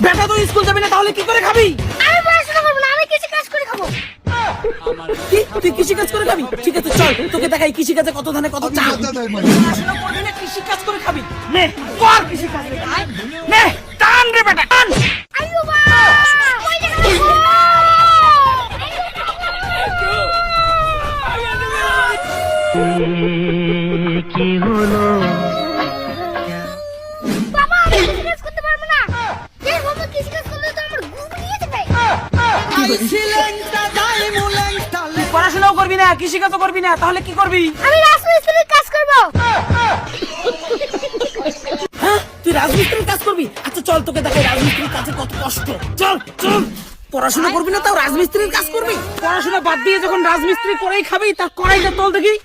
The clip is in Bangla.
বেটা তো স্কুল যাবি না তাহলে কি করে খাবি? আমি পড়াশোনা করবো না, আমি কৃষি কাজ করে খাবো। কি তুই কৃষি কাজ করে খাবি? ঠিক আছে চল তোকে দেখাই কৃষি কাজে কত ধানে কত চাল। পড়াশোনা করবি না কৃষি কাজ করে খাবি? নে কর কৃষি কাজ রে ভাই। নে টান রে বেটা টান। আইয়ো বাবা, ওই দেখো। কি হলো? বাবা, আমি কৃষি কাজ করতে পারবো না। এই বাবা, কৃষি কাজ করলে তো আমার ঘুম নিয়ে যাবে। তুই পড়াশোনাও করবি না কৃষি কাজও করবি না তাহলে কি করবি? আমি রাজমিস্ত্রির কাজ করবো। হ্যাঁ তুই রাজমিস্ত্রির কাজ করবি? আচ্ছা চল তোকে দেখাই রাজমিস্ত্রির কাজে কত কষ্ট। চল চল। পড়াশোনা করবি না তাও রাজমিস্ত্রির কাজ করবি? পড়াশোনা বাদ দিয়ে যখন রাজমিস্ত্রি করেই খাবি তার কড়াইটা তোল দেখি।